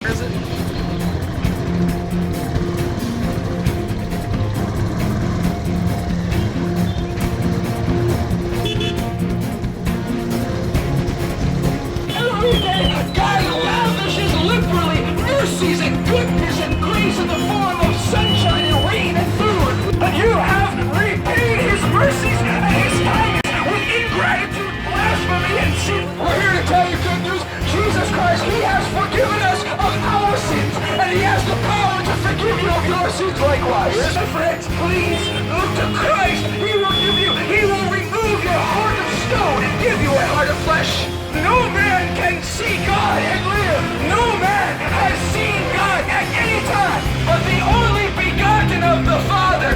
Is it? Every day, God lavishes liberally mercies and goodness and grace in the form of sunshine and rain and food. But you have repaid His mercies and His kindness with ingratitude, blasphemy, and sin. We're here to tell you good news. Jesus Christ, He has forgiven us of our sins, and He has the power to forgive you of your sins likewise. My friends, please look to Christ. He will remove your heart of stone and give you a heart of flesh. No man can see God and live. No man has seen God at any time, but the only begotten of the Father.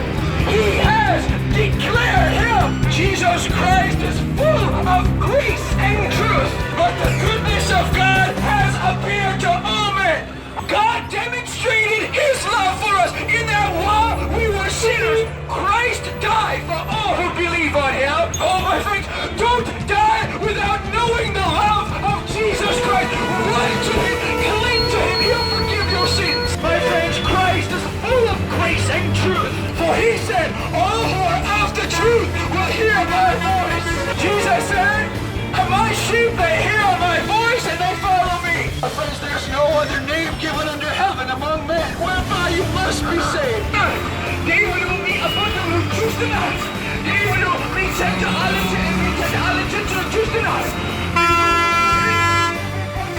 He has declared Him. Jesus Christ is full of grace and truth, but the goodness of God has appeared to all men. God demonstrated His love for us in that while we were sinners, Christ died for all who believe on Him. Oh, my friends, don't die without knowing the love of Jesus Christ. Run to Him, cling to Him, He'll forgive your sins. My friends, Christ is full of grace and truth, for He said, all who are of the truth will hear my voice. Jesus said, my sheep, they hear my voice and they follow me. My friends, there's no other name given under heaven among men whereby you must be saved. దేవుని అబద్ధములు చూస్తున్నారు. దేవుడు మీ చెడ్డ ఆలోచనలు చూస్తున్నారు.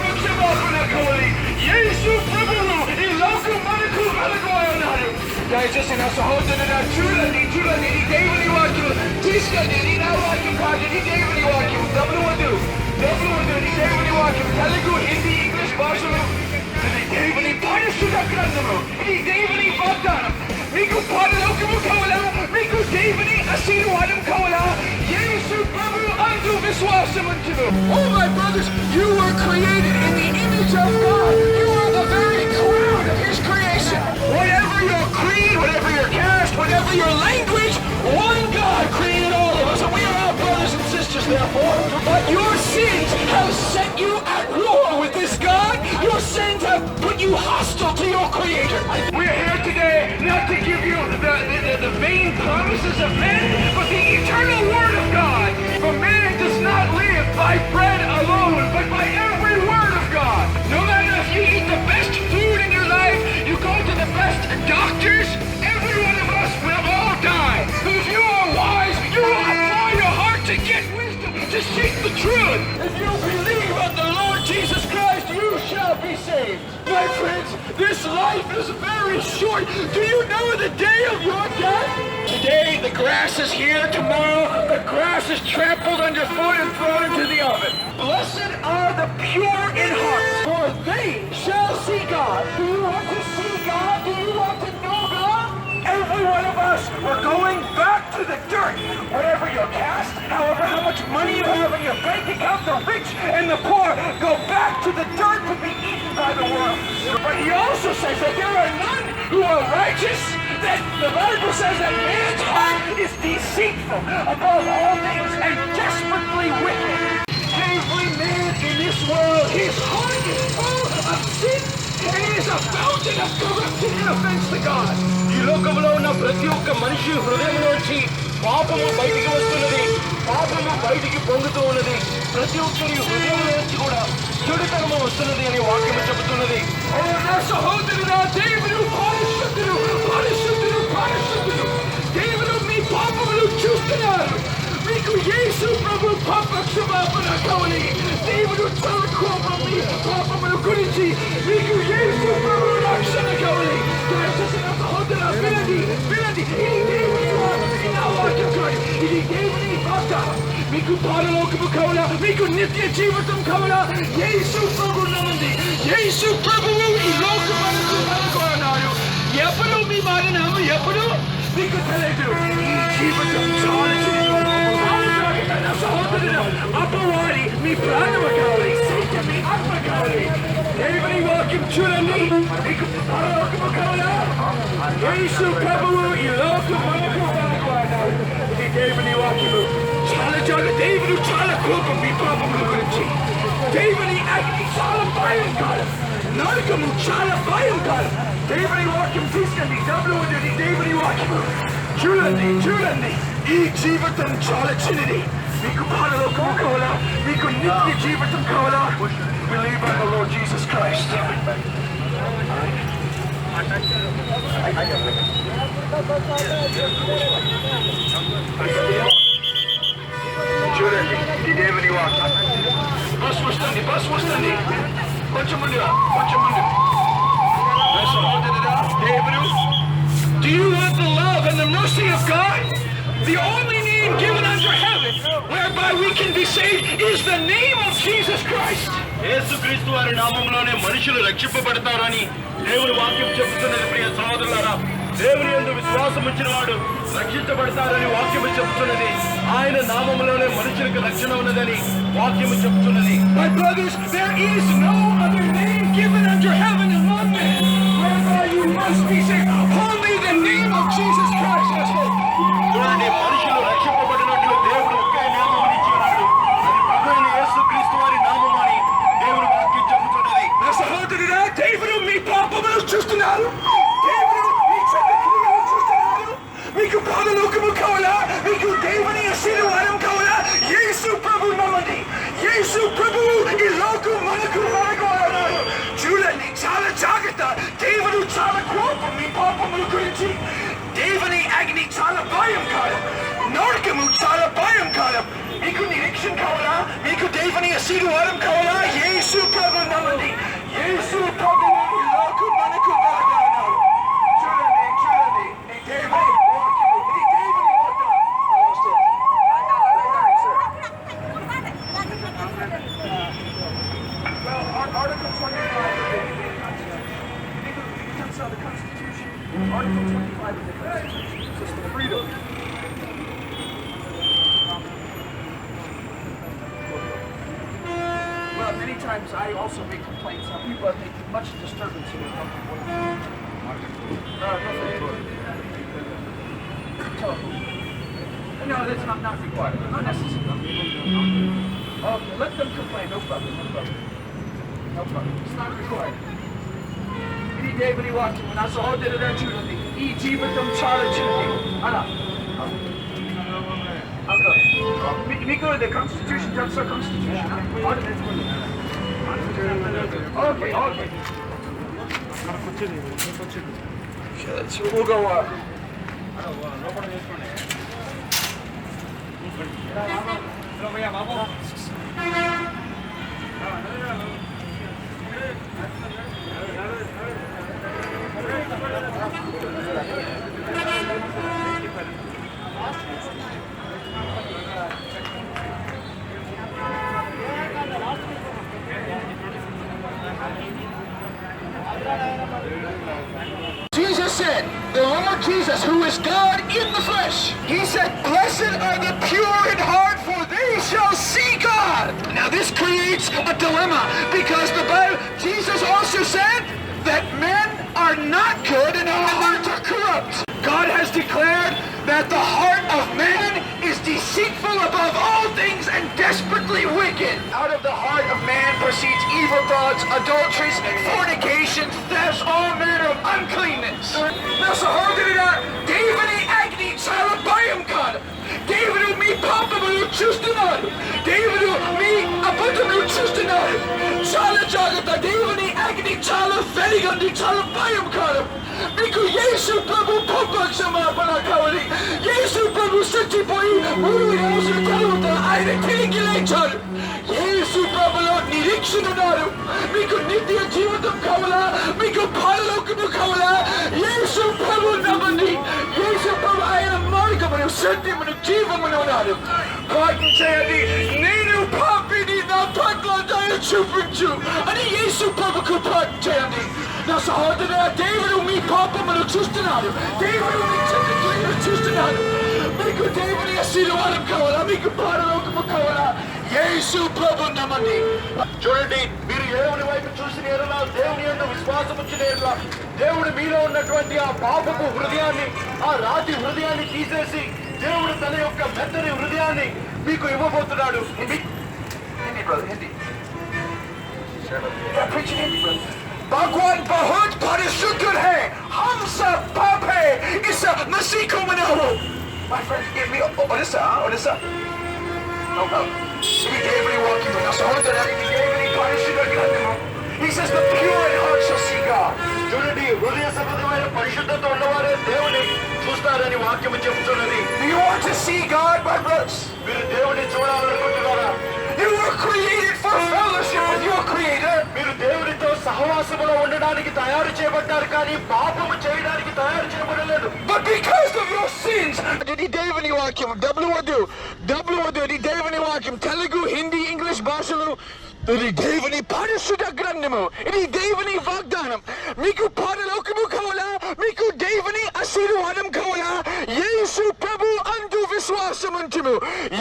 పక్షపాతమునకవలి యేసు ప్రభువు ఈ లోకం మనకు వెలుగున్నారు. దయచేసి నా సహోదరుడా చూడండి ఈ దేవుని వాక్యం తీసుకొని ఈ నా వాక్యం కాదు, ఈ దేవుని వాక్యం డబ్బులు వద్దు ఈ దేవుని వాక్యం తెలుగు హిందీ ఇంగ్లీష్ భాషలో ఇది దేవుని పరిశుద్ధ గ్రంథము, ఇది దేవుని వాగ్దానం. మీకు పరలోకము కావాలా, మీకు దేవుని ఆశీర్వాదం కావాలా, యేసు ప్రభువు అందు విశ్వాసం ఉంచును. Oh my brothers, you were created in the image of God. You are the very crown of His creation. Whatever your creed, whatever your caste, whatever your language, one God created all of us, and we are all brothers and sisters therefore. But your sins have set you at war with this God. Your sins have put you hostile to your Creator. We're here today not to give you the vain promises of men, but the eternal Word of God. For man does not live by bread alone, but by every word of God. No matter if you eat the best food in your life, you go to the best doctors, every one of us will all die. But if you are wise, you will apply your heart to get wisdom, to seek the truth. If you believe on the Lord Jesus Christ, you shall be saved. My friends, this life is very short. Do you know the day of your death? Today the grass is here, tomorrow the grass is trampled underfoot and thrown into the oven. Blessed are the pure in heart, for they shall see God. Do you want to see God? Do you want to know God? Every one of us, we're going back to the dirt. Whatever your caste, however how much money you have in your bank account, the rich and the poor go back to the dirt to be eaten by the world. But He also says that there are none who are righteous, that the Bible says that man's heart is deceitful above all things and desperately wicked. Every man in this world, his heart is full of sin, and it is a fountain of corruption and offense to God. ఈ లోకంలో ఉన్న ప్రతి ఒక్క మనిషి హృదయంలోంచి పాపము బయటికి వస్తున్నది, పాపము బయటికి పొంగుతూ ఉన్నది. ప్రతి ఒక్కరి హృదయంలోంచి కూడా చెడుతనము వస్తున్నది అని వాక్యము చెబుతున్నది. ఓ నా సహోదరుడా, దేవుడు పరిశుద్ధుడు. దేవుడు మీ పాపములు చూస్తున్నారు. మీకు యేసు ప్రభు పాప క్షమాపణ కావాలి. దేవుడు చాలా కోపం మీ పాపముల గురించి. మీకు యేసు ప్రభు రక్షణ కావాలి. దయచేసి నా సహోదరుడా వినండి. ఇది దేవుని వాక్యం కాదు, ఇది దేవుని వాగ్దానం. మీకు పరలోకము కావాలా, మీకు నిత్య జీవితం కావాలా, యేసు ప్రభు నమ్మండి. యేసు ప్రభువు ఈ లోకమునకు వెలుగొన్నారు. ఎప్పుడు మీ మరణము ఎప్పుడు మీకు తెలియదు. ఈ జీవితం అపవాది మీ ప్రాణము కావాలి, సైతం మీ ఆత్మ కావాలి. దేవుని వాక్యం చూడండి. మీకు పరలోకము కావాలా, యేసు ప్రభువు ఈ లోకమునకు వెలుగొన్నారు. ఇది దేవుని వాక్యము. దేవుడు చాలా కోపం మీ పాపముల గురించి. దేవుని అగ్ని చాలా భయంకరం. నరకము చాలా భయంకరం. దేవుని వాక్యం తీసుకెళ్ళి డబ్బులు ఉండేది దేవుని వాక్యము. చూడండి చూడండి, ఈ జీవితం చాలా చిన్నది. మీకు పరలోకము కావాలా? మీకు నిత్య జీవితం కావాలా? Believe in the Lord Jesus Christ. చూడండి, ఈ దేవుని వాక్యం. బస్ వస్తుంది, బస్ వస్తుంది. కొంచెం ముందుగా, కొంచెం ముందు. దేవుడు, do you want the love and the mercy of God? The only name given under heaven whereby we can be saved is the name of Jesus Christ. యేసుక్రీస్తు వారి నామములోనే మనుషులు రక్షింపబడతారని దేవుని వాక్యం చెబుతున్నది. ప్రియ సహోదరులారా, దేవుని యందు విశ్వాసం ఉంచిన వాడు రక్షించబడతారని వాక్యము చెబుతున్నది. ఆయన నామములోనే మనుషులకు రక్షణ ఉన్నదని వాక్యము చెబుతున్నది. My brothers, there is no other name given under heaven among men whereby you must be saved. Only the name of Jesus Christ has hope. చూడండి, మనుషులు రక్షింపబడినట్లు దేవుడు ఒకే నామమును ఇచ్చినాడు. అది ప్రభువైన యేసుక్రీస్తు వారి నామము అని దేవుని వాక్యం చెబుతున్నది. నా సహోదరుడా, దేవుడు మీ పాపమును చూస్తున్నాడు. దేవుడు మీ చెడ్డ క్రియలను చూస్తున్నాడు. మీకు పరలోకము కావాలా? మీకు దేవుని ఆశీర్వాదం కావాలా? యేసు ప్రభు నమ్మండి. యేసు ప్రభువు ఈ లోకం మనకు అన్నాడు. చూడండి, చాలా జాగ్రత్త. దేవుడు చాలా కోపం మీ పాపముల గురించి. దేవుని అగ్ని చాలా భయంకరం. నరకము చాలా భయంకరం. మీకు నిరీక్షణ కావాలా? మీకు దేవుని ఆశీర్వాదం కావాలా? యేసు ప్రభు నమ్మండి. యేసు ప్రభు ఈ లోకం మనకు అన్నాడు. చూడండి చూడండి, నీ దేవుని వాక్యము, నీ దేవుని వాక్యం. Well, Article 25 of the Constitution. Article 25 of the Constitution says the freedom. Well, many times I also make complaints. Some people are making much disturbance in the No, that's not required. Not necessary. Okay, let them complain. No problem. No problem. No problem. It's not required. ఇది దేవుని వాక్యం. నా సహోదరుడా, చూడండి, ఈ జీవితం చాలా చిన్నది. అలా మీకు కాన్స్టిట్యూషన్ తెలుసా? Constitution okay okay. Jesus said, the Lord Jesus, who is God in the flesh, he said, blessed are the pure in heart, for they shall see God. Now this creates a dilemma, because the Bible, Jesus also said that men are not good and our hearts are corrupt. God has declared that the heart of man is deceitful above all things and desperately wicked. Out of the heart of man proceeds evil thoughts, adulteries, fornications, thefts, all manner of uncleanness. నా సహోదరుడా, దేవుని అగ్ని చాలా భయంకరం. దేవుడు మీ పాపములు చూస్తున్నాడు. దేవుడు మీ అబద్ధములు చూస్తున్నాడు. చాలా జాగ్రత్త. దేవుని అగ్ని చాలా వెలిగింది, చాలా భయంకరం. మీకు యేసు ప్రభు పాప క్షమాపణ కావాలి. యేసు ప్రభు చచ్చిపోయి 3 రోజుల తరువాత ఆయన తిరిగి లేచాడు. యేసు ప్రభులో నిరీక్షణ ఉన్నారు. మీకు నిత్య జీవితం కావాలా? మీకు పరలోకము కావాలా? యేసు ప్రభు నమ్మండి. యేసు ప్రభు ఆయన మార్గమును, సత్యమును, జీవమును ఉన్నారు. ప్రార్థన చేయండి, నేను పాపిని, నా పట్ల దయ చూపించు అని యేసు ప్రభుకు ప్రార్థన చేయండి. నా సహోదరుడా, దేవుడు మీ పాపమును చూస్తున్నాడు. దేవుడు మీ చెడ్డ క్రియలు చూస్తున్నాడు. మీకు దేవుని ఆశీర్వాదం కావాలా? మీకు పరలోకము కావాలా? యేసు ప్రభు నమ్మండి. చూడండి, మీరు దేవుని వైపు చూసిన ఎడల, దేవుని యందు విశ్వాసం ఉంచిన ఎడల, దేవుడు మీలో ఉన్నటువంటి ఆ పాపపు హృదయాన్ని, ఆ రాతి హృదయాన్ని తీసేసి దేవుడు తన యొక్క మెత్తని హృదయాన్ని మీకు ఇవ్వబోతున్నాడు. Hindi, brother, hindi. Preaching Hindi, brother. भगवान बहुत परिशुद्ध है, हम सब पाप है, इस मसीह को मनाओ. My friends, give me Odessa. He gave me walking with us. He gave me పరిశుద్ధ. He says the pure in heart shall see God. చూడండి, హృదయ సంబంధమైన పరిశుద్ధత ఉన్నవారే దేవుని చూస్తారని వాక్యం చెబుతున్నది. Do you want to see God, my brothers? మీరు దేవుని చూడాలనుకుంటున్నారా? You were created for fellowship with your Creator. మీరు దేవునితో సహవాసములో ఉండడానికి తయారు చేయబడ్డారు, కానీ పాపము చేయడానికి తయారు చేయబడలేదు. But because of your sins, ఇది దేవుని వాక్యం. ఇది దేవుని వాక్యం. తెలుగు, హిందీ, ఇంగ్లీష్ భాషలు. ఇది దేవుని పరిశుద్ధ గ్రంథము. ఇది దేవుని వాగ్దానం. మీకు పరలోకము కావాలా? మీకు దేవుని ఆశీర్వాదం కావాలా? యేసు ప్రభు అందు విశ్వాసం ఉంచుము.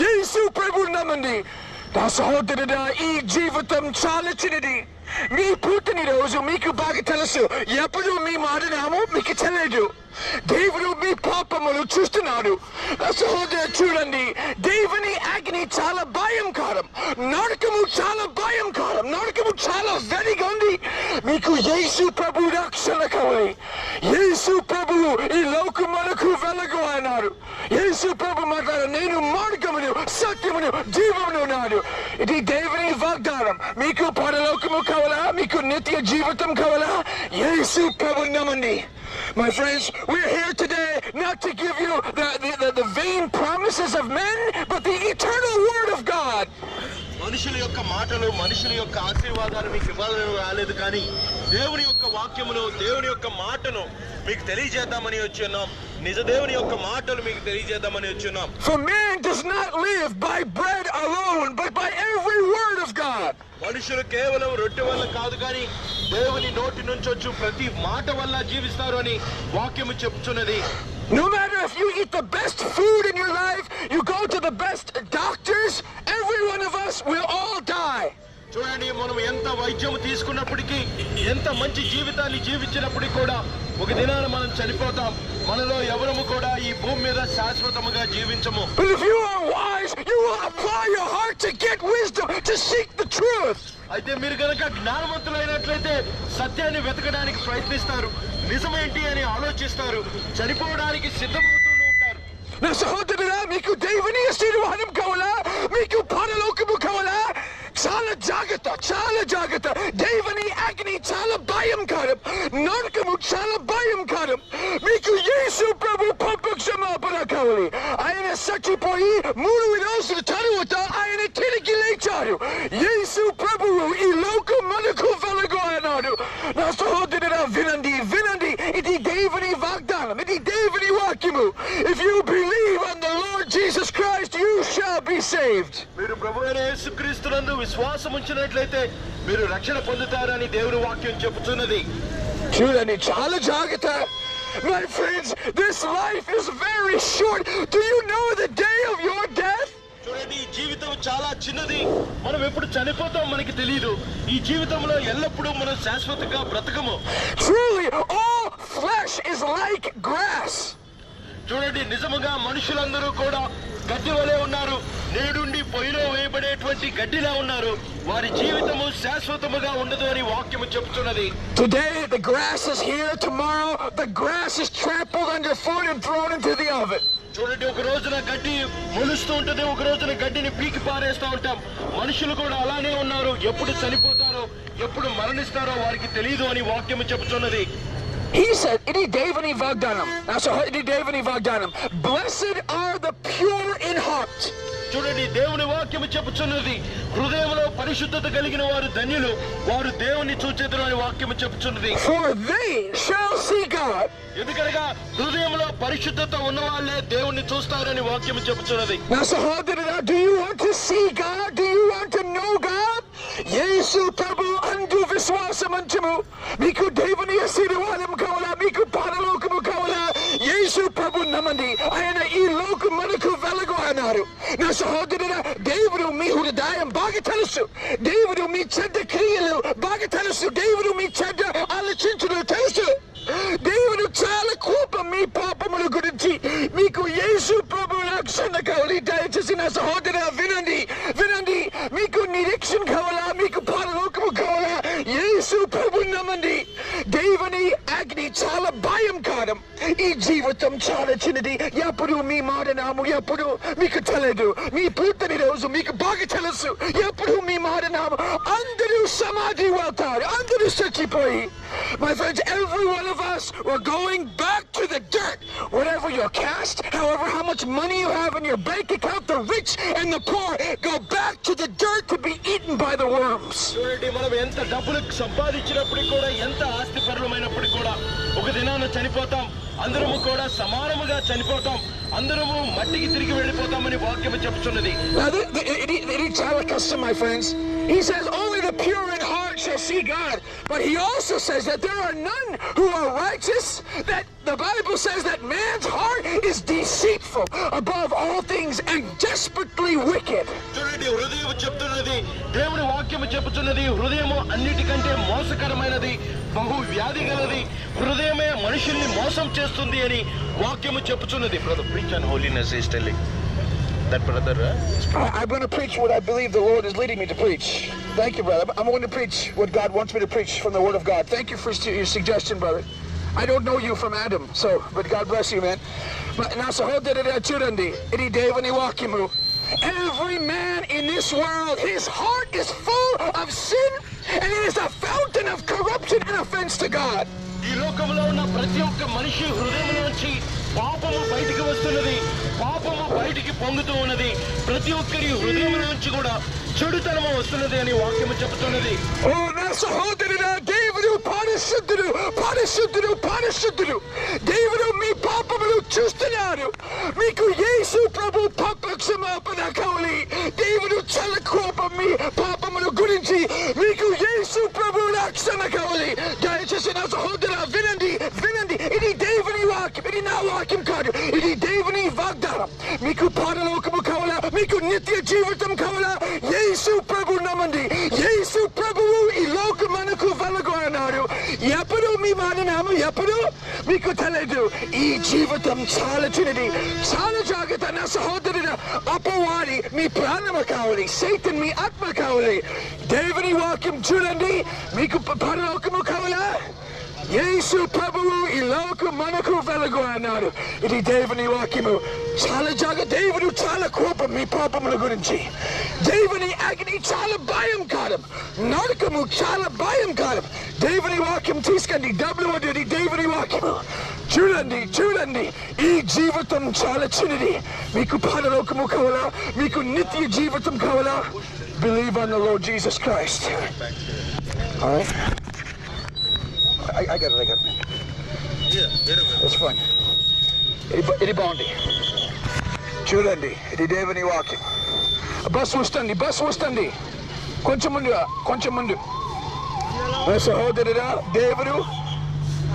యేసు ప్రభు నమ్మండి. నా సహోదరుడా, ఈ జీవితం చాలా చిన్నది. మీ పుట్టినరోజు మీకు బాగా తెలుసు. ఎప్పుడు మీ మారినామో మీకు తెలియదు. దేవుడు మీ పాపములు చూస్తున్నాడు. నా సహోదరు, చూడండి, దేవుని అగ్ని చాలా భయంకరం. నరకము చాలా భయంకరం. నరకము చాలా వెరిగా ఉంది. మీకు యేసు ప్రభు రక్షణ కావాలి. యేసు ప్రభు ఈ లోకమునకు వెలుగు అన్నారు. యేసు ప్రభు మాట్లాడారు, నేను మార్గమును, సత్యమును, జీవమును అన్నాడు. ఇది దేవుని వాగ్దానం. మీకు పరలోకము కావాలా? మీకు నిత్య జీవితం కావాలా? యేసు ప్రభు నమ్మండి. My friends, we're here today not to give you the vain promises of men, but the eternal word of God. మనుషుల యొక్క మాటలు, మనుషుల యొక్క ఆశీర్వాదాలు మీకు ఇవ్వాలని రాలేదు, కానీ దేవుని యొక్క వాక్యమును, దేవుని యొక్క మాటను మీకు తెలియజేద్దామని వచ్చి ఉన్నాం. నిజ దేవుని యొక్క మాటలు మీకు తెలియజేద్దామని వచ్చి ఉన్నాం. For man does not live by bread alone, but by every word of God. మనుషులు కేవలం రొట్టె వల్ల కాదు, కానీ దేవుని నోటి నుంచి వచ్చు ప్రతి మాట వల్ల జీవిస్తారు అని వాక్యము చెప్తున్నది. No matter if you eat the best food in your life, you go to the best doctors, every one of us will all die. చూడండి, మనం ఎంత వైద్యం తీసుకున్నప్పటికీ, ఎంత మంచి జీవితాన్ని జీవించినప్పటికీ కూడా ఒక దినాన మనం చనిపోతాం. మనలో ఎవరము కూడా ఈ భూమి మీద శాశ్వతముగా జీవించము. But if you are wise, you will apply your heart to get wisdom, to seek the truth. అయితే మీరు కనుక జ్ఞానవంతులైనట్లయితే సత్యాన్ని వెతకడానికి ప్రయత్నిస్తారు, నిజమేంటి అని ఆలోచిస్తారు, చనిపోవడానికి సిద్ధమవుతూ ఉంటారు. నా సహోదరుడా, మీకు దేవుని ఆశీర్వాదం కావాలా? మీకు పరలోకము కావాలా? చాలా జాగ్రత్త. దేవుని అగ్ని చాలా భయంకరం. నరకము చాలా భయంకరం. మీకు యేసు ప్రభు పాప క్షమాపణ కావాలి. ఆయన చచ్చిపోయి 3 రోజుల తరువాత ఆయన తిరిగి లేచారు. యేసు ప్రభువు ఈ లోకమునకు వెలుగు అన్నాడు. నా సహోదరుడా, వినండి. ఇది దేవుని వాగ్దానం. ఇది దేవుని వాక్యము. If you believe on the Lord Jesus Christ, you shall be saved. మీరు ప్రభువైన యేసుక్రీస్తునందు విశ్వాసం ఉంచినట్లయితే మీరు రక్షణ పొందుతారని దేవుని వాక్యం చెబుతున్నది. చూడండి, చాలా జాగ్రత్త. My friends, this life is very short. Do you know the day of your death? చూడండి, ఈ జీవితం చాలా చిన్నది. మనం ఎప్పుడు చనిపోతాం మనకి తెలియదు. ఈ జీవితంలో ఎల్లప్పుడూ మనం శాశ్వతంగా బ్రతకము. Truly, all flesh is like grass. చూడండి, నిజముగా మనుషులందరూ కూడా గడ్డి వలె ఉన్నారు. నేడుండి పొయ్యిలో వేయబడేటువంటి గడ్డిలా ఉన్నారు. వారి జీవితము శాశ్వతముగా ఉండదు అని వాక్యము చెప్తున్నది. Today the grass is here, tomorrow the grass is trampled underfoot and thrown into the oven. చూడండి, ఒక రోజున గడ్డి మొలుస్తూ ఉంటుంది, ఒక రోజున గడ్డిని పీకి పారేస్తూ ఉంటాం. మనుషులు కూడా అలానే ఉన్నారు. ఎప్పుడు చనిపోతారో, ఎప్పుడు మరణిస్తారో వారికి తెలియదు అని వాక్యము చెబుతున్నది. He said, ఇది దేవుని వాగ్దానం. ఇది దేవుని వాగ్దానం. Blessed are the pure in heart. చూడండి, దేవుని వాక్యము చెప్పుచున్నది, హృదయంలో పరిశుద్ధత కలిగిన వారు ధన్యులు, వారు దేవుని చూచెదరు అని వాక్యము చెప్పుచున్నది. For they shall see God. ఎందుకనగా హృదయంలో పరిశుద్ధత ఉన్న వాళ్ళే దేవుణ్ణి చూస్తారని వాక్యము చెప్పుచున్నది. నా సహోదరుడా, do you want to see God? Do you want to know God? యేసు ప్రభు అందు విశ్వాసం ఉంచుము. మీకు దేవుని ఆశీర్వాదం కావాలా? మీకు పరలోకము కావాలా? యేసు ప్రభు నమ్మండి. ఆయన ఈ లోకమునకు వెలుగు అన్నారు. నా సహోదరుడా, దేవుడు మీ హృదయం బాగా తెలుసు. దేవుడు మీ చెడ్డ క్రియలు బాగా తెలుసు. దేవుడు మీ చెడ్డ ఆలోచించడం తెలుసు. దేవుడు చాలా కోపం మీ పాపముల గురించి. మీకు యేసు ప్రభు రక్షణ కావాలి. దయచేసి నా సహోదరుడా, వినండి. మీకు నిరీక్షణ కావాలా? మీకు పరలోకము కావాలా? యేసు ప్రభు నమ్మండి. దేవుని అగ్ని చాలా భయం కాలం. ఈ జీవితం చాలా చిన్నది. ఎప్పుడు మీ మాట నాము ఎప్పుడు మీకు తెలియదు. మీ పుట్టిన రోజు మీకు బాగా తెలుసు. ఎప్పుడు మీ మాట నాము అందరూ సమాధి వెళ్తారు. అందరూ చచ్చిపోయి. My friends, every one of us, we're going back to the dirt. Whatever your caste, however how much money you have in your bank account, the rich and the poor go back to the dirt to be eaten by the worms. చూడండి, మనం ఎంత డబ్బులు సంపాదించినప్పటికీ కూడా, ఎంత ఆస్తిపరులమైనప్పటికీ కూడా ఒక దినాన చనిపోతాం. అందరము కూడా సమానముగా చనిపోతాం. అందరము మట్టికి తిరిగి వెళ్ళిపోతామని వాక్యం చెప్తున్నది. Now, it's చాలా కష్టం, my friends. He says only the pure in heart shall see God. But he also says that there are none who are righteous. That the Bible says that man's heart is deceitful above all things and desperately wicked. చూడండి, హృదయం చెప్తున్నది, దేవుని వాక్యం చెప్తున్నది, హృదయము అన్నిటికంటే మోసకరమైనది, బహు వ్యాధి గలది. హృదయమే మనుషుల్ని మోసం చేస్తుంది అని వాక్యము చెప్పుచున్నది. Brother preach and holiness is telling that brother. I'm going to preach what I believe the Lord is leading me to preach. Thank you, brother. I'm going to preach what God wants me to preach from the Word of God. Thank you for your suggestion, brother. I don't know you from Adam, but God bless you, man. But now, so hold it at chudandi. Iti devani wakimu. Every man in this world, his heart is full of sin, and it is a fountain of corruption and offense to God. ఈ లోకంలో ఉన్న ప్రతి ఒక్క మనిషి హృదయం నుంచి పాపము బయటికి వస్తున్నది, పాపము బయటికి పొంగుతూ ఉన్నది. ప్రతి ఒక్కరి హృదయం నుంచి కూడా చెడుతనము వస్తున్నది అని వాక్యము చెబుతున్నది. Oh, నా సహోదరుడా, దేవుడు పరిశుద్ధుడు, పరిశుద్ధుడు, పరిశుద్ధుడు. దేవుడు మీ పాపములు చూస్తున్నారు. మీకు యేసు ప్రభు పాప క్షమాపణ కావాలి. దేవుడు చాలా కోపం మీ పాపముల గురించి. మీకు యేసు ప్రభు రక్షణ కావాలి. దయచేసి నా సహోదరా వినండి, వినండి. ఇది దేవుని వాక్యం, ఇది నా వాక్యం కాదు. ఇది దేవుని వాగ్దానం. మీకు పరలోకము కావాలా, మీకు నిత్య జీవితం కావాలా, యేసు ప్రభు నమ్మండి. యేసు ప్రభువు ఈ లోకమునకు వెలుగు అన్నాడు. ఎప్పుడు మీ మాట నాము ఎప్పుడు మీకు తెలియదు. ఈ జీవితం చాలా చిన్నది. చాలా జాగ్రత్త నా సహోదరుడు. అపవాది మీ ప్రాణము కావాలి, సైతాన్ మీ ఆత్మ కావాలి. దేవుని వాక్యం చూడండి. మీకు పరలోకము కావాలా, యేసు ప్రభువు ఈ లోకమునకు వెలుగు అన్నాడు. ఇది దేవుని వాక్యము. చాలా జాగ్రత్త. దేవుడు చాలా కోపం మీ పాపముల గురించి. దేవుని అగ్ని చాలా భయం కాలం. నరకము చాలా భయం కాలం. దేవుని వాక్యం తీసుకండి. డబ్బులు వద్దు. దేవుని వాక్యము చూడండి, చూడండి. ఈ జీవితం చాలా చిన్నది. మీకు పరలోకము కావాలా, మీకు నిత్య జీవితం కావాలా, believe on the Lord Jesus Christ. All right. I got it. Yeah, very good. That's fine. ఇది బాగుంది. చూడండి, ఇది దేవుని వాక్యం. బస్సు వస్తుంది. కొంచెం ముందు. సహోదరుడా, దేవుడు,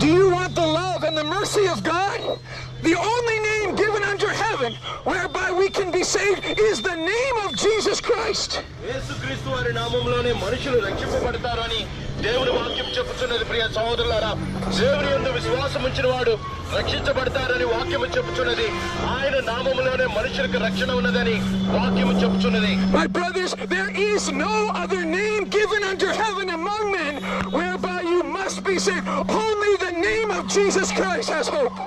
do you want the love and the mercy of God? The only name given under heaven whereby we can be saved is the name of Jesus Christ. యేసుక్రీస్తు వారి నామములోనే మనుషులు రక్షింపబడతారని దేవుని వాక్యం చెప్పుచున్నది. ప్రియ సహోదరులారా, దేవుని యందు విశ్వాసం ఉంచిన వాడు రక్షించబడతారని వాక్యము చెప్పుచున్నది. ఆయన నామములోనే మనుషులకు రక్షణ ఉన్నదని వాక్యము చెప్పుచున్నది. My brothers, there is no other name given under heaven among men whereby you must be saved. Only the name of Jesus Christ has hope.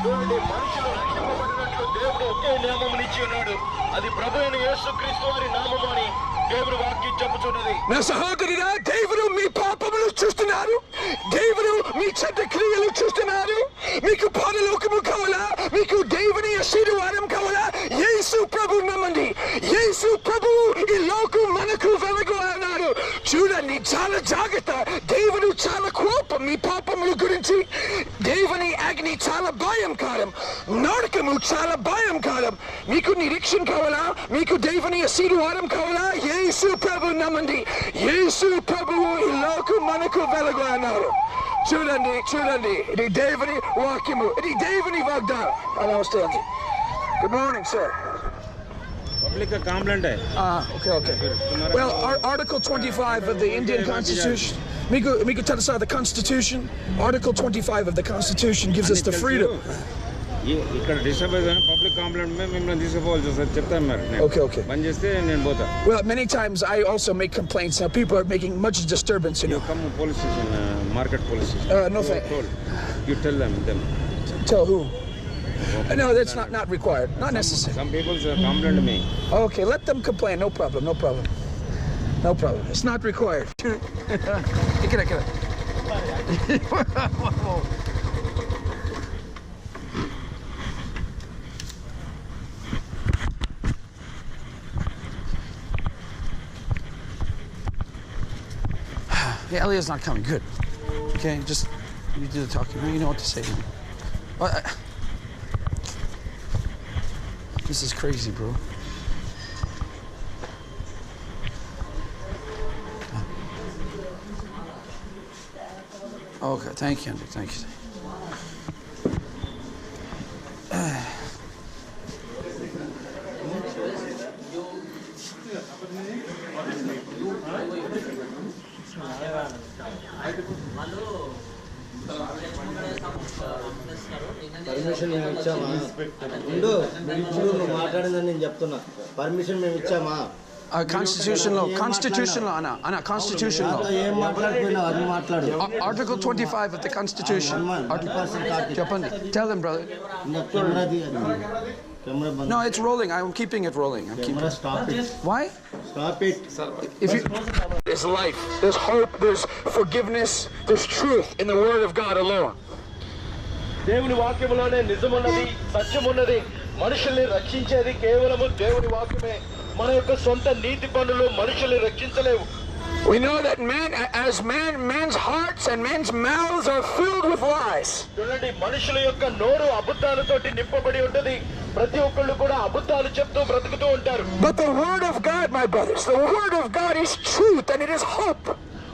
చూడండి, మనుషులు రక్షింపబడినట్లు దేవుడు ఒకే నామమునిచ్చి ఉన్నాడు. అది ప్రభువైన యేసుక్రీస్తు వారి నామము అని దేవుడు వాక్యం చెప్పుచున్నది. నా సహోదరుడా, దేవుడు మీ పాపములు చూస్తున్నారు. దేవుడు మీ చెడ్డ క్రియలు చూస్తున్నారు. మీకు పరలోకము కావాలా, మీకు దేవుని ఆశీర్వాదం కావాలా, యేసు ప్రభు నమ్మండి. యేసు ప్రభు ఈ లోకం మనకు వెలుగు అన్నాడు. చూడండి, చాలా జాగ్రత్త. దేవుడు చాలా కోపం మీ పాపముల గురించి. దేవుని అగ్ని చాలా భయం కాలం. నరకము చాలా భయం కాలం. మీకు నిరీక్షణ కావాలా, మీకు దేవుని ఆశీర్వాదం కావాలా, యేసు ప్రభు నమ్మండి. యేసు ప్రభువు ఈ లోకం మనకు వెలుగు అన్నారు. చూడండి, ఇది దేవుని వాక్యము, ఇది దేవుని వాగ్దానం. అలా వస్తుంది. Good morning, sir. Public complaint hai. Okay. Well, Article 25 of the Indian Constitution. Miku Tadasa, the Constitution. Article 25 of the Constitution gives us the freedom. ఇక్కడ డిస్టర్బ్ అయిపోయిన పబ్లిక్ కంప్లైంట్ మిమ్మల్ని తీసుకోవాలి సార్ చెప్తాను మరి. Okay. బంద్ చేస్తే నేను పోతా. Well, many times I also make complaints. Now people are making much disturbance. Come police station. market police station. No, You thank- told. You tell them. Tell who? No, that's not required. Not necessary. Some people complain me. Okay, let them complain. No problem. No problem. No problem. It's not required. Get it. Yeah, Elia's not coming. Good. Okay, just you do the talking. You know what to say to me. This is crazy, bro. Okay, thank you, Andrew. Thank you. Permission మేము ఇచ్చామా ఉండు ఇప్పుడు నువ్వు మాట్లాడిందని నేను చెప్తున్నా permission మేము ఇచ్చామా Constitution law, Anna, constitution law. ఏం మాట్లాడిపోయినావు అది మాట్లాడు Article 25 of the Constitution. Tell them, brother. Camera bandh No, it's rolling. I'm keeping it rolling. Camera stop it Why? Stop it If you there's life, there's hope, there's forgiveness, there's truth in the Word of God alone. దేవుని వాక్యములోనే నిజమున్నది, సత్యమున్నది, మనుషుల్ని రక్షించేది కేవలము దేవుని వాక్యమే. మన యొక్క సొంత నీతి పనులు మనుషుల్ని రక్షించలేవు. We know that man's hearts and man's mouths are filled with lies. చూడండి, మనుషుల యొక్క నోరు అబద్ధాలతోటి నింపబడి ఉంటది. ప్రతి ఒక్కళ్ళు కూడా అబద్ధాలు చెప్తూ బ్రతుకుతూ ఉంటారు. But the Word of God, my brothers, the Word of God is truth and it is hope.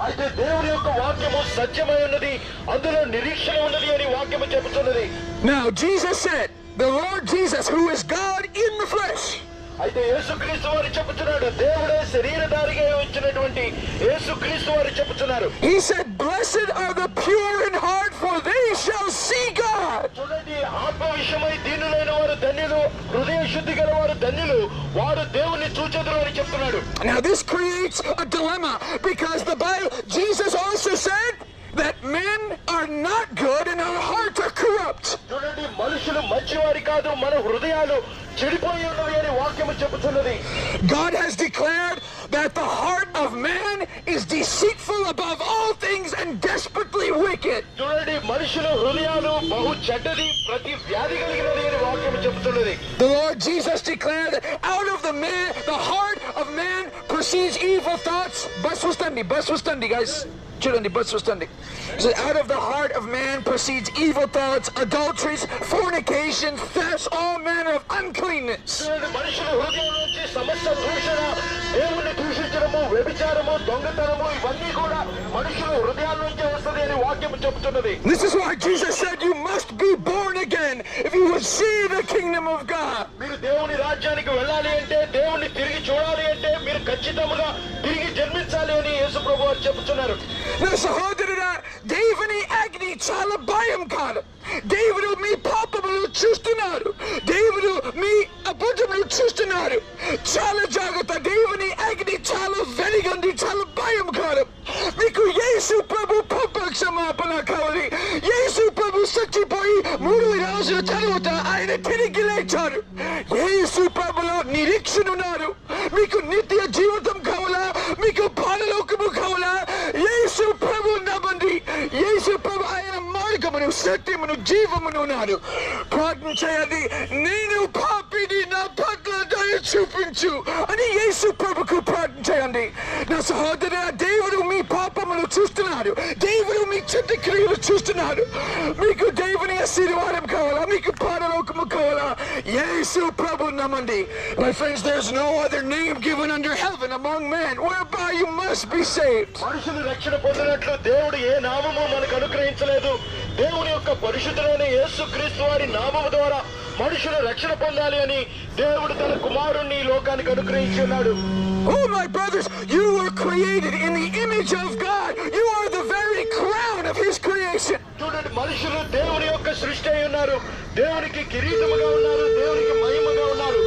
అయితే దేవుని యొక్క వాక్యము సత్యమై ఉన్నది, అందులో నిరీక్షణ ఉన్నది అని వాక్యము చెబుతున్నది. Now Jesus said, the Lord Jesus, who is God in the flesh. అయితే యేసుక్రీస్తు వారు చెబుతున్నాడు, దేవుడే శరీరధారిగా వచ్చినటువంటి యేసుక్రీస్తు వారు చెబుతున్నారు. He said, blessed are the pure in heart, for they shall see God. చూడండి, ఆత్మ విషయమై దీనులైన వారు ధన్యులు, హృదయ శుద్ధి గల వారు ధన్యులు, వారు దేవుని చూచెదరు అని చెప్తున్నాడు. Now this creates a dilemma because the Bible, Jesus also said that men are not good and our hearts are corrupt. చూడండి, మనుషులు మంచివారి కాదు, మన హృదయాలు చెడిపోయి ఉన్నవి అని వాక్యము చెబుతున్నది. God has declared that the heart of man is deceitful above all things and desperately wicked. చూడండి, మనుషుల హృదయాలు బహు చెడ్డది, ప్రతి వ్యాధి కలిగినది అని వాక్యము చెబుతున్నది. The Lord Jesus declared that out of the heart of man proceeds evil thoughts. Bus wastandi, guys. Chudandi, bus wastandi. So out of the heart of man proceeds evil thoughts, adulteries, fornication, thefts, all manner of uncleanness. చూడండి, మనుషుల హృదయం నుంచి సమస్త దూషణ, దేవుని దూషించడము, వ్యభిచారము, దొంగతనము, ఇవన్నీ కూడా మనుషుల హృదయాల నుంచి వస్తుంది అని వాక్యము చెబుతున్నది. This is why Jesus said you must be born again if you would see the kingdom of God. మీరు దేవుని రాజ్యానికి వెళ్ళాలి అంటే, దేవుని తిరిగి చూడాలి అంటే మీరు ఖచ్చితంగా తిరిగి జన్మించాలి అని యేసు ప్రభువు వారు చెబుతున్నారు. Na sahodara Devani Agni chala bayam kada. Devudu మీ పాపములు చూస్తున్నారు. దేవుడు మీ అబద్ధములు చూస్తున్నారు. చాలా జాగ్రత్త. దేవుని అగ్ని చాలా వెలిగింది, చాలా భయం కాదు. మీకు యేసు ప్రభు పాప క్షమాపణ కావాలి. యేసు ప్రభు చచ్చిపోయి 3 రోజుల తరువాత ఆయన తిరిగి లేచారు. యేసు ప్రభులో నిరీక్షణ ఉన్నారు. మీకు నిత్య జీవితం కావాలా? మీకు పరలోకము కావాలా? యేసు ప్రభు నమ్మండి. యేసు ప్రభు ఆయన మార్గమును, సత్యమును, జీవమును ఉన్నారు. ప్రార్థన చేయండి, నేను పాపిని, నా పట్ల దయ చూపించు అని యేసు ప్రభుకు ప్రార్థన చేయండి. నా సహోదరు, దేవుడు మీ పాపములు చూస్తున్నారు. దేవుడు మీ చెడ్డ క్రియలు చూస్తున్నారు. మీకు దేవుని ఆశీర్వాదం కావాలా? మీకు పరలోకము కావాలా? యేసు ప్రభు నమ్మండి. My friends, there's no other name given under heaven among men whereby you must be saved. మనుషులు రక్షణ పొందినట్లు దేవుడు ఏ నామము మనకు అనుగ్రహించలేదు. దేవుని యొక్క పరిశుద్ధులైన యేసుక్రీస్తు వారి నామము ద్వారా మనుషులు రక్షణ పొందాలి అని దేవుడు తన కుమారుణ్ణి ఈ లోకానికి అనుగ్రహించి ఉన్నాడు. Oh, my brothers, you were created in the image of God. You are the very crown of His creation. చూడండి, మనుషులు దేవుని యొక్క సృష్టి అయి ఉన్నారు. దేవునికి కిరీటముగా ఉన్నారు, దేవునికి మహిమగా ఉన్నారు.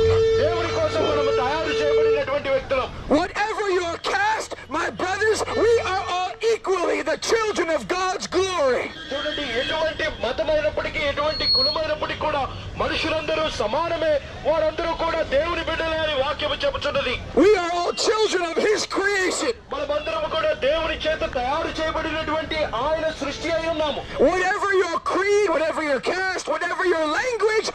దేవుని కోసం మనము తయారు చేయబడినటువంటి వ్యక్తులం. Whatever your caste, my brothers, we are all equally the children of God's glory. చూడండి, ఎటువంటి మతమైనప్పటికీ ఎటువంటి కులమైనప్పటికీ కూడా మనుషులందరూ సమానమే, వారందరూ కూడా దేవుని బిడ్డలే అని వాక్యము చెబుతున్నది. We are all children of His creation. మనమందరం కూడా దేవుని చేత తయారు చేయబడినటువంటి ఆయన సృష్టి అయి ఉన్నాము. Whatever your creed, whatever your caste, whatever your language,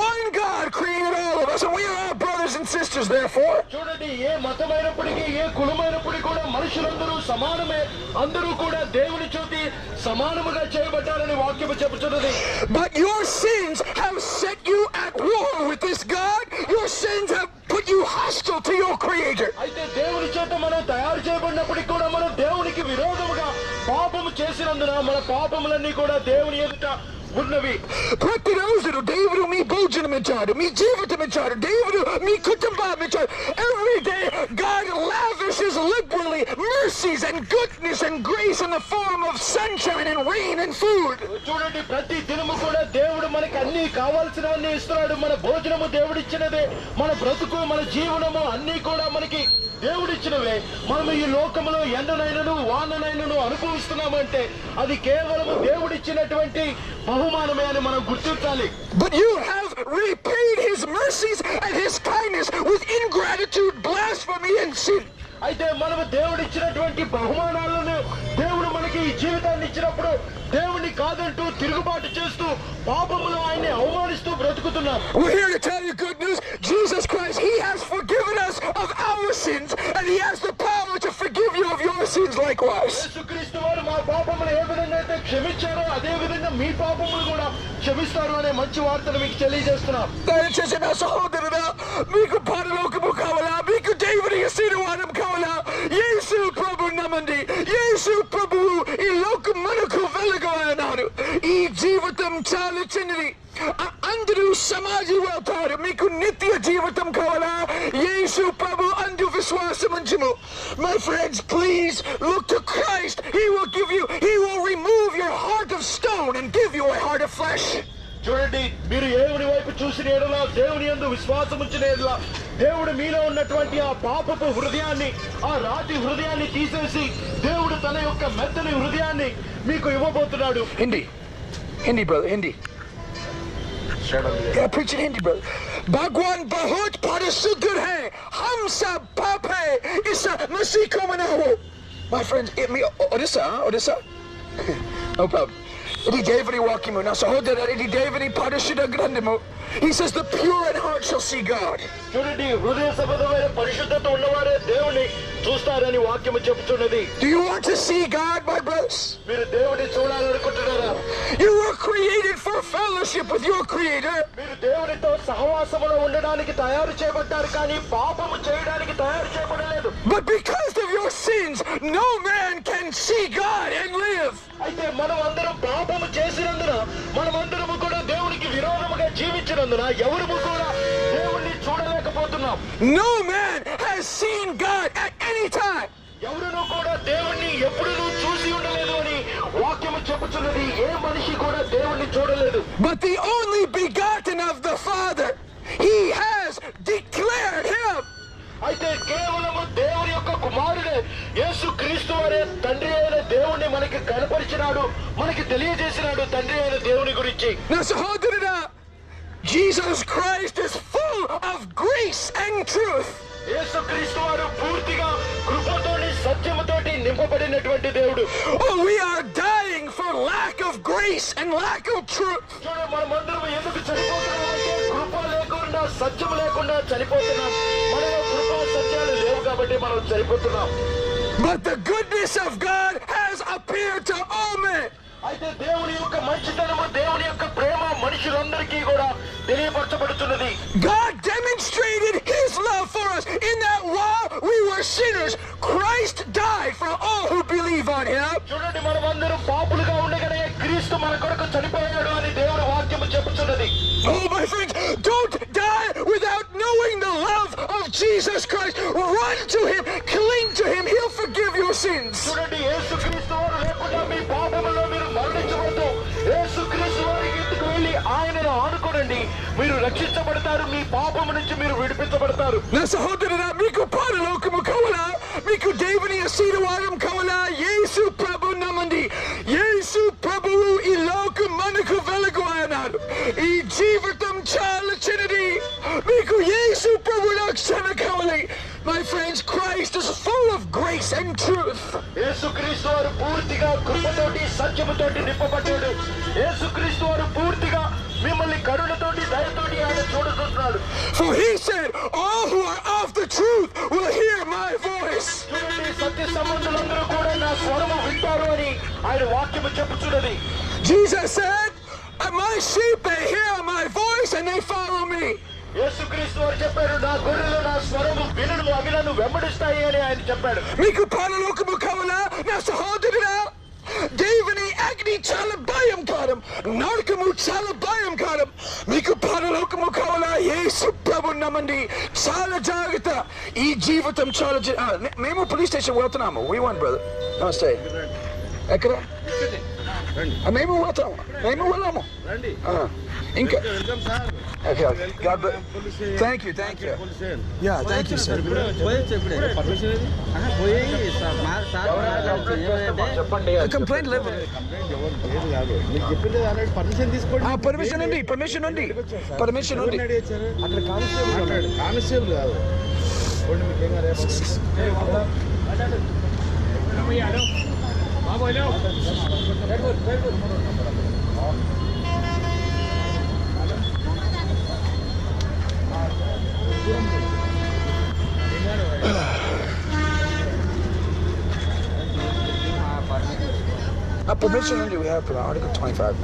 one God created all of us, and we are all brothers and sisters. Therefore, చూడండి, ఏ మతమైనప్పటికీ ఏ కులమైనప్పటికీ కూడా మనుషులందరూ సమానమే, అందరూ కూడా దేవుని చూసి సమానముగా చేయబడ్డారని వాక్యము చెబుతున్నది. but your sins have set you at war with this God. Your sins have put you hostile to your Creator. అయితే దేవుని చేత మనం తయారు చేయబడినప్పటికీ కూడా మనం దేవునికి విరోధముగా పాపము చేసినందున మన పాపములన్నీ కూడా దేవుని ఎదుట ఉన్నవి. ప్రతి రోజు దేవుడు మీ భోజనం ఇచ్చాడు, మీ జీవితం ఇచ్చాడు, దేవుడు మీ కుటుంబం ఇచ్చాడు. Every day God lavishes liberally mercies and goodness and grace in the form of sunshine and rain and food. చూడండి, ప్రతి దినము కూడా దేవుడు మనకి అన్ని కావాల్సినవన్నీ ఇస్తున్నాడు. మన భోజనము దేవుడిచ్చినదే, మన బ్రతుకు మన జీవనము అన్ని కూడా మనకి దేవుడిచ్చినవే. మనం ఈ లోకములో ఎండనైనను వాననైనను అనుభవిస్తున్నామంటే అది కేవలం దేవుడిచ్చినటువంటి బహుమానమే అని మనం గుర్తించాలి. But you have repaid His mercies and His kindness with ingratitude, blasphemy and sin. అయితే మనము దేవుడిచ్చినటువంటి బహుమానాలను దేవుడు మనకి ఈ జీవితాన్ని ఇచ్చినప్పుడు దేవుని కాదంటూ తిరుగుబాటు చేస్తూ పాపములో ఆయన్ని అవమానిస్తూ బ్రతుకుతున్నాం. We're here to tell you good news. Jesus Christ, He has forgiven us of our sins, and He has the power to forgive you of your sins likewise. యేసుక్రీస్తు వారు మా పాపములు ఏ విధంగా అయితే క్షమించారో అదే విధంగా మీ పాపములు కూడా క్షమిస్తారు అనే మంచి వార్తను మీకు తెలియజేస్తున్నాం. దయచేసి నా సహోదరుడా, మీకు పరలోకము కావాలా, మీకు దేవుని ఆశీర్వాదం కావాలా, యేసు ప్రభు నమ్మండి. యేసు ప్రభువు ఈ లోకం మనకు వెలుగు అన్నాడు. ఈ జీవితం చాలా చిన్నది, అందరూ సమాజం వెళ్తారు. మీకు నిత్య జీవితం కావాలా, యేసు ప్రభు అందు విశ్వాసం ఉంచుము. My friends, please look to Christ. He will remove your heart of stone and give you a heart of flesh. చూడండి, మీరు దేవుని వైపు చూసిన ఎడల, దేవుని యందు విశ్వాసం ఉంచిన ఎడల, దేవుడు మీలో ఉన్నటువంటి ఆ పాపపు హృదయాన్ని, ఆ రాతి హృదయాన్ని తీసేసి దేవుడు తన యొక్క మెత్తని హృదయాన్ని మీకు ఇవ్వబోతున్నాడు. Hindi brother, Hindi. Yeah, preach in Hindi, brother. Bhagwan bahut parasuddh hai, hum sab paap hai, isa masi ko manaho. My friends, Odisha. No problem. Idi devani wakimu na sahodara idi devani parashudha grandhamu. He says the pure in heart shall see God. చూడండి, హృదయ సంబంధమైన పరిశుద్ధత ఉన్నవారే దేవుని చూస్తారని వాక్యము చెబుతున్నది. Do you want to see God, my brothers? మీరు దేవుని చూడాలనుకుంటున్నారా? You were created for fellowship with your Creator. మీరు దేవునితో సహవాసములో ఉండడానికి తయారు చేయబడ్డారు, కానీ పాపము చేయడానికి తయారు చేయబడలేదు. But because of your sins, no man can see God and live. అయితే మనం అందరం పాపము చేసినందున, మనమందరము కూడా దేవునికి విరోధముగా జీవించినందున ఎవరు కూడా దేవుణ్ణి చూడలేకపోతున్నాం. No man has seen God at any time. ఎవరునూ కూడా దేవుణ్ణి ఎప్పుడూ చూసి ఉండలేదు అని వాక్యము చెప్పుచున్నది. ఏ మనిషి కూడా దేవుణ్ణి చూడలేదు. But the only begotten of the Father, He has declared Him. అయితే కేవలము దేవుని యొక్క కుమారుడే యేసు క్రీస్తు వారే తండ్రి అయిన దేవుణ్ణి మనకి కనపరిచినాడు, మనకి తెలియజేసినాడు తండ్రి అయిన దేవుని గురించి. Now, sahodara, Jesus Christ is full of grace and truth. యేసు క్రీస్తు వారు పూర్తిగా కృపతోని సత్యముతోటి నింపబడినటువంటి దేవుడు. Oh, we are dying for lack of grace and lack of truth. చూడండి, మనమందరం ఎందుకు చనిపోతున్నామంటే కృప లేకుండా, సత్యం లేకుండా చనిపోతున్నాం. మనలో కృప సత్యాలు లేవు కాబట్టి మనం చనిపోతున్నాం. But the goodness of God has appeared to all men. అయితే దేవుని యొక్క మంచితనము, దేవుని యొక్క ప్రేమ మనుషులందరికీ కూడా తెలియపరచబడుతున్నది. God demonstrated His love for us in that while we were sinners, Christ died for all who believe on Him. చూడండి, మనమందరం పాపులుగా ఉండగానే క్రీస్తు మన కొరకు చనిపోయాడు అని దేవుని వాక్యము చెప్పుచున్నది. Oh, my friends, don't die without knowing the love of Jesus Christ. Run to Him, cling to Him. He'll forgive your sins. చూడండి, యేసుక్రీస్తు వారు లేకుండా మీ పాపములో మీరు మరణించవద్దు. యేసుక్రీస్తు వారి ఇంటికి వెళ్ళి ఆయనను ఆనుకోనండి, మీరు రక్షించబడతారు, మీ పాపము నుంచి మీరు విడిపించబడతారు. Na sahodara, miku paralokamu kavala, miku devani asirvaadam kavala, Yesu Prabhu namandi. Yesu Prabhu ఈ జీవితం చాలా చిన్నది మీకు యేసు ప్రభు రక్షణ కావాలి. My friends, Christ is full of grace and truth. యేసుక్రీస్తు వారు పూర్తిగా కృపతోటి సత్యముతోటి నింపబడ్డాడు. యేసుక్రీస్తు వారు పూర్తిగా మిమ్మల్ని కరుణతోటి దయతోటి ఆయన చూడుతున్నాడు. For he said, all who are of the truth will hear my voice. చూడండి, సత్య సంబంధులందరూ కూడా నా స్వరము వింటారు అని ఆయన వాక్యము చెప్పుచున్నది. Jesus said, my sheep, they hear my voice and they follow me. యేసుక్రీస్తు వారు చెప్పారు, నా గొర్రెలు నా స్వరము వినును, అవి నన్ను వెంబడిస్తాయి అని ఆయన చెప్పాడు. మీకు పరలోకము కావాలా నా సహోదరుడా? దేవుని అగ్ని చాలా భయంకరం, నరకము చాలా భయంకరం. మీకు పరలోకము కావాలా? యేసు ప్రభు నమ్మండి, చాలా జాగ్రత్త. ఈ జీవితం చాలా మేము పోలీస్ స్టేషన్ వెళ్తున్నాము. We want brother. నమస్తే. ఎక్కడ? మేము వెళ్తాము, మేము వెళ్ళాము. ఇంకా thank you yeah thank you sir. Complaint లేదు. పర్మిషన్ ఉంది, పర్మిషన్ ఉంది, పర్మిషన్ ఉంది. అక్కడ కానిస్టేబుల్ కాదు. Permission only we have for Article 25.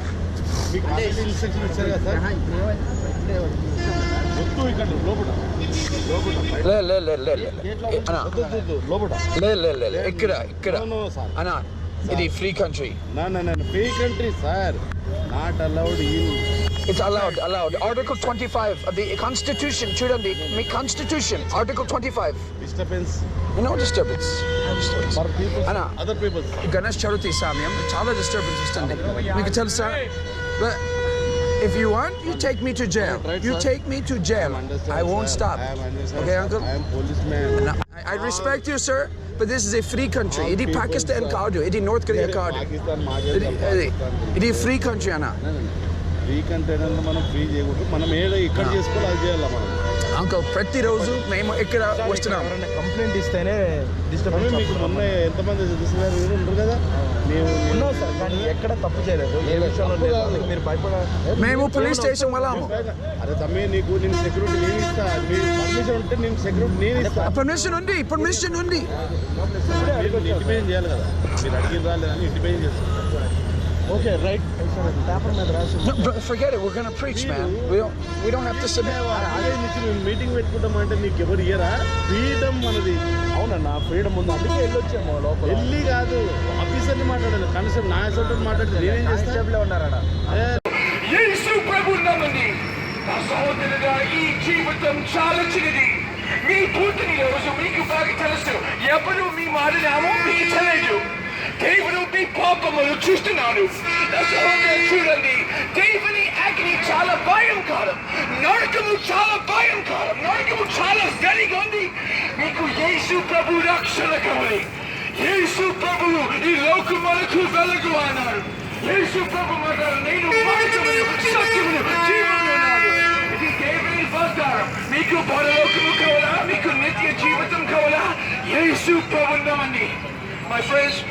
ఇక్కడ అన్నా ఇది free country. Free country sir, not allowed. It's allowed. Article 25 of the Constitution. చూడండి మీ Constitution. Article 25. Disturbance. No disturbance. For people, Anna, other people. Ganesh Chavithi సమయం చాలా disturbance వస్తుంది. మీకు తెలుసా? But if you want, you take me to jail. You take me to jail. I won't stop. Okay, uncle? I am policeman. I respect you, sir. But this is a free country. ఇది పాకిస్తాన్ కాదు, ఇది north Korea కాదు. ఇది free country అన్న. Free country అంటే మనం free చేయకూడదు. మనం ఏదో ఇక్కడ చేసుకోవాలి, అది చేయాలి మనం. అంకుల్ ప్రతిరోజు మేము ఇక్కడ వస్తున్నాం. కంప్లైంట్ ఇస్తేనే డిస్టర్బెన్స్. మీకు మొన్న ఎంతమంది చూస్తున్నారు ఉంటారు కదా, మేము ఉన్నాం సార్, కానీ ఎక్కడ తప్పు చేయలేదు. ఏ విషయంలో మీరు భయపడాలి. మేము పోలీస్ స్టేషన్ వెళ్ళాము. అరే తమ్మి, నీకు నేను సెక్యూరిటీ నేను ఇస్తా. మీరు పర్మిషన్ ఉంటే నేను సెక్యూరిటీ నేను ఇస్తా. పర్మిషన్ ఉంది, పర్మిషన్ ఉంది. ఇంటిమేషన్ చేయాలి కదా, మీరు అడిగిన రాలేదని ఇంటిమేషన్ చేస్తాం. Okay right. పేపర్ మీద రాసి Forget it. We're going to preach, man. We don't have to submit. అదే నుంచి మీటింగ్ పెట్టుకుంటామంటే నీకు ఎవరు ఇయ్యరా? ఫ్రీడమ్ మనది. అవునన్నా, ఫ్రీడమ్ ఉంది, అందుకే వెళ్ళొచ్చాము లోపల. వెళ్ళి కాదు, ఆఫీసర్ని మాట్లాడాలి. కనీసం నా సొంత మాట్లాడితే నేనేం చేస్తా? ఉన్నారా? యేసు ప్రభు నమ్మండి నా సహోదరుడా, ఈ జీవితం చాలా చిన్నది. మీ పుట్టిన రోజు మీకు బాగా తెలుసు. ఎప్పుడు మీ మాట్లాడామో మీకు తెలియదు. దేవుడు మీ పాపములు చూస్తున్నాడు. నా సహోదరు చూడండి, దేవుని అగ్ని చాలా భయంకరం, నరకము చాలా భయంకరం, నరకము చాలా వెలిగా ఉంది. మీకు యేసు ప్రభు రక్షణ కావాలి. యేసు ప్రభువు ఈ లోకమునకు వెలుగు అన్నాడు. యేసు ప్రభు మాట్లాడు, నేను మార్గమును సత్యమును జీవమును అన్నాడు. ఇది దేవుని వాగ్దానం. మీకు పరలోకము కావాలా? మీకు నిత్య జీవితం కావాలా? యేసు ప్రభు నమ్మండి. My friends,